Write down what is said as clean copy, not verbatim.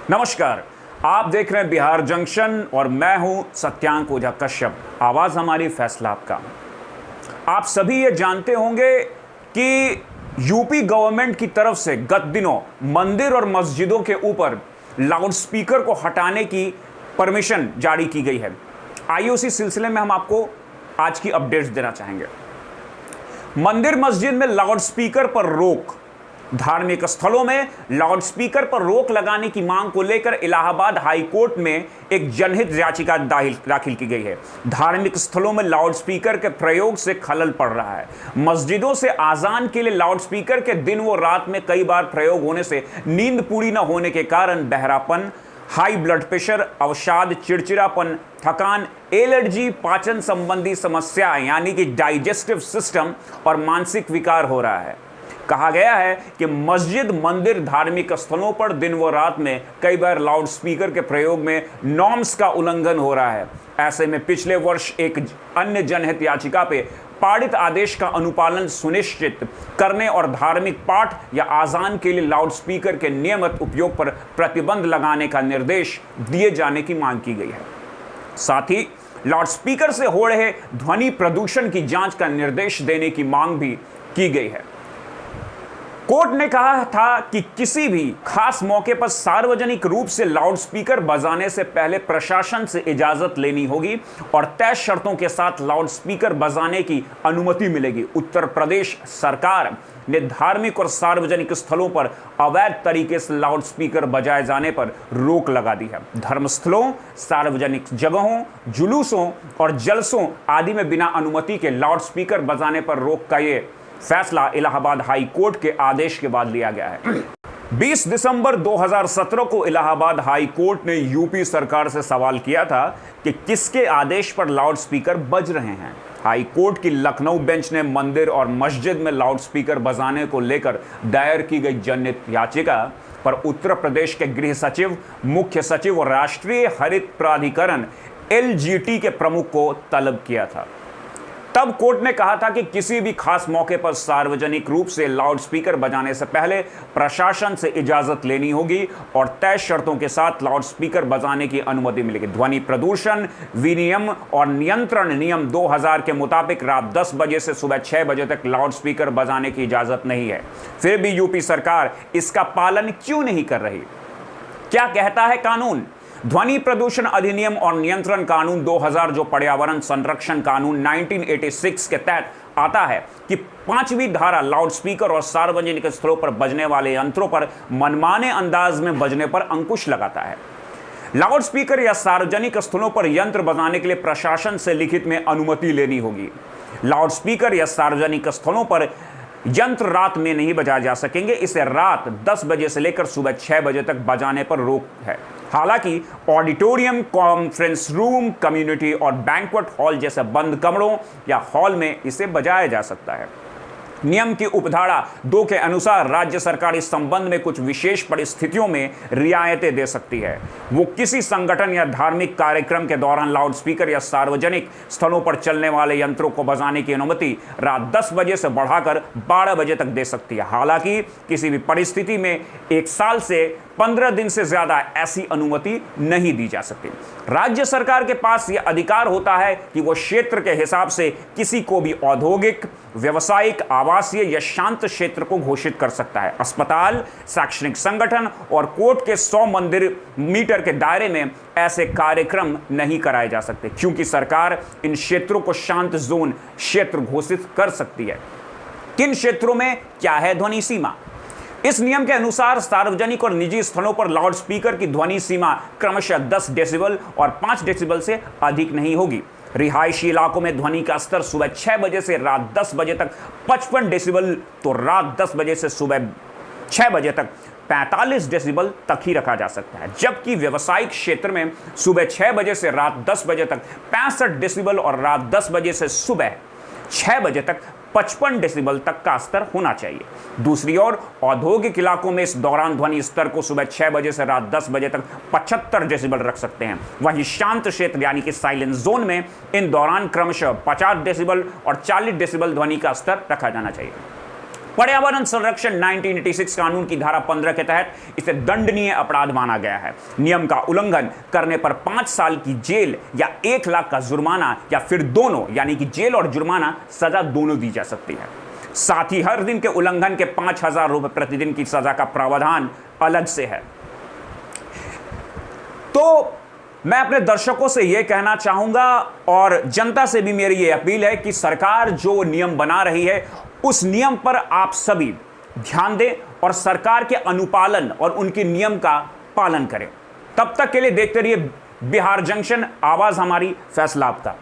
नमस्कार, आप देख रहे हैं बिहार जंक्शन और मैं हूं सत्यांक ओझा कश्यप। आवाज हमारी, फैसला आपका। आप सभी ये जानते होंगे कि यूपी गवर्नमेंट की तरफ से गत दिनों मंदिर और मस्जिदों के ऊपर लाउडस्पीकर को हटाने की परमिशन जारी की गई है। आइए उसी सिलसिले में हम आपको आज की अपडेट्स देना चाहेंगे। मंदिर मस्जिद में लाउडस्पीकर पर रोक। धार्मिक स्थलों में लाउडस्पीकर पर रोक लगाने की मांग को लेकर इलाहाबाद हाई कोर्ट में एक जनहित याचिका दाखिल की गई है। धार्मिक स्थलों में लाउडस्पीकर के प्रयोग से खलल पड़ रहा है। मस्जिदों से आजान के लिए लाउडस्पीकर के दिन व रात में कई बार प्रयोग होने से नींद पूरी न होने के कारण बहरापन, हाई ब्लड प्रेशर, अवसाद, चिड़चिड़ापन, थकान, एलर्जी, पाचन संबंधी समस्याएं यानी कि डाइजेस्टिव सिस्टम और मानसिक विकार हो रहा है। कहा गया है कि मस्जिद, मंदिर, धार्मिक स्थलों पर दिन व रात में कई बार लाउडस्पीकर के प्रयोग में नॉर्म्स का उल्लंघन हो रहा है। ऐसे में पिछले वर्ष एक अन्य जनहित याचिका पे पारित आदेश का अनुपालन सुनिश्चित करने और धार्मिक पाठ या आजान के लिए लाउडस्पीकर के नियमित उपयोग पर प्रतिबंध लगाने का निर्देश दिए जाने की मांग की गई है। साथ ही लाउडस्पीकर से हो रहे ध्वनि प्रदूषण की जांच का निर्देश देने की मांग भी की गई है। कोर्ट ने कहा था कि किसी भी खास मौके पर सार्वजनिक रूप से लाउडस्पीकर बजाने से पहले प्रशासन से इजाजत लेनी होगी और तय शर्तों के साथ लाउडस्पीकर बजाने की अनुमति मिलेगी। उत्तर प्रदेश सरकार ने धार्मिक और सार्वजनिक स्थलों पर अवैध तरीके से लाउडस्पीकर बजाए जाने पर रोक लगा दी है। धर्मस्थलों, सार्वजनिक जगहों, जुलूसों और जलसों आदि में बिना अनुमति के लाउडस्पीकर बजाने पर रोक का ये फैसला इलाहाबाद हाई कोर्ट के आदेश के बाद लिया गया है। 20 दिसंबर 2017 को इलाहाबाद हाई कोर्ट ने यूपी सरकार से सवाल किया था कि किसके आदेश पर लाउडस्पीकर बज रहे हैं। हाई कोर्ट की लखनऊ बेंच ने मंदिर और मस्जिद में लाउडस्पीकर बजाने को लेकर दायर की गई जनहित याचिका पर उत्तर प्रदेश के गृह सचिव, मुख्य सचिव और राष्ट्रीय हरित प्राधिकरण LGT के प्रमुख को तलब किया था। तब कोर्ट ने कहा था कि किसी भी खास मौके पर सार्वजनिक रूप से लाउडस्पीकर बजाने से पहले प्रशासन से इजाजत लेनी होगी और तय शर्तों के साथ लाउडस्पीकर बजाने की अनुमति मिलेगी। ध्वनि प्रदूषण विनियम और नियंत्रण नियम 2000 के मुताबिक रात 10 बजे से सुबह 6 बजे तक लाउडस्पीकर बजाने की इजाजत नहीं है। फिर भी यूपी सरकार इसका पालन क्यों नहीं कर रही? क्या कहता है कानून? ध्वनि प्रदूषण अधिनियम और नियंत्रण कानून 2000 जो पर्यावरण संरक्षण कानून 1986 के तहत आता है कि 5वीं धारा लाउडस्पीकर और सार्वजनिक स्थलों पर बजने वाले यंत्रों पर मनमाने अंदाज में बजने पर अंकुश लगाता है। लाउडस्पीकर या सार्वजनिक स्थलों पर यंत्र बजाने के लिए प्रशासन से लिखित में अनुमति लेनी होगी। लाउडस्पीकर या सार्वजनिक स्थलों पर यंत्र रात में नहीं बजाए जा सकेंगे। इसे रात 10 बजे से लेकर सुबह 6 बजे तक बजाने पर रोक है। हालांकि ऑडिटोरियम, कॉन्फ्रेंस रूम, कम्युनिटी और बैंक्वेट हॉल जैसे बंद कमरों या हॉल में इसे बजाया जा सकता है। नियम की उपधारा 2 के अनुसार राज्य सरकार इस संबंध में कुछ विशेष परिस्थितियों में रियायतें दे सकती है। वो किसी संगठन या धार्मिक कार्यक्रम के दौरान लाउडस्पीकर या सार्वजनिक स्थलों पर चलने वाले यंत्रों को बजाने की अनुमति रात 10 बजे से बढ़ाकर 12 बजे तक दे सकती है। हालांकि किसी भी परिस्थिति में 1 साल से 15 दिन से ज्यादा ऐसी अनुमति नहीं दी जा सकती। राज्य सरकार के पास यह अधिकार होता है कि वो क्षेत्र के हिसाब से किसी को भी औद्योगिक, व्यवसायिक, आवासीय या शांत क्षेत्र को घोषित कर सकता है। अस्पताल, शैक्षणिक संगठन और कोर्ट के 100 मंदिर मीटर के दायरे में ऐसे कार्यक्रम नहीं कराए जा सकते, क्योंकि सरकार इन क्षेत्रों को शांत जोन क्षेत्र घोषित कर सकती है। किन क्षेत्रों में क्या है ध्वनि सीमा? इस नियम के अनुसार सार्वजनिक और निजी स्थलों पर लाउडस्पीकर की ध्वनि सीमा क्रमशः 10 डेसिबल और 5 डेसिबल से अधिक नहीं होगी। रिहायशी इलाकों में ध्वनि का स्तर सुबह 6 बजे से रात 10 बजे तक 55 डेसिबल तो रात 10 बजे से सुबह 6 बजे तक 45 डेसिबल तक ही रखा जा सकता है। जबकि व्यावसायिक क्षेत्र में सुबह 6 बजे से रात 10 बजे तक 65 डेसिबल और रात 10 बजे से सुबह 6 बजे तक 55 डेसिबल तक का स्तर होना चाहिए। दूसरी ओर औद्योगिक इलाकों में इस दौरान ध्वनि स्तर को सुबह 6 बजे से रात 10 बजे तक 75 डेसिबल रख सकते हैं। वहीं शांत क्षेत्र यानी कि साइलेंट जोन में इन दौरान क्रमशः 50 डेसिबल और 40 डेसिबल ध्वनि का स्तर रखा जाना चाहिए। पर्यावरण संरक्षण 1986 कानून की धारा 15 के तहत इसे दंडनीय अपराध माना गया है। नियम का उल्लंघन करने पर 5 साल की जेल या 1 लाख का जुर्माना या फिर दोनों, यानी कि जेल और जुर्माना सजा दोनों दी जा सकती है। साथ ही हर दिन के उल्लंघन के 5,000 रुपए प्रतिदिन की सजा का प्रावधान अलग से है। तो मैं अपने दर्शकों से यह कहना चाहूंगा और जनता से भी मेरी यह अपील है कि सरकार जो नियम बना रही है उस नियम पर आप सभी ध्यान दें और सरकार के अनुपालन और उनके नियम का पालन करें। तब तक के लिए देखते रहिए बिहार जंक्शन, आवाज हमारी, फैसला आपका।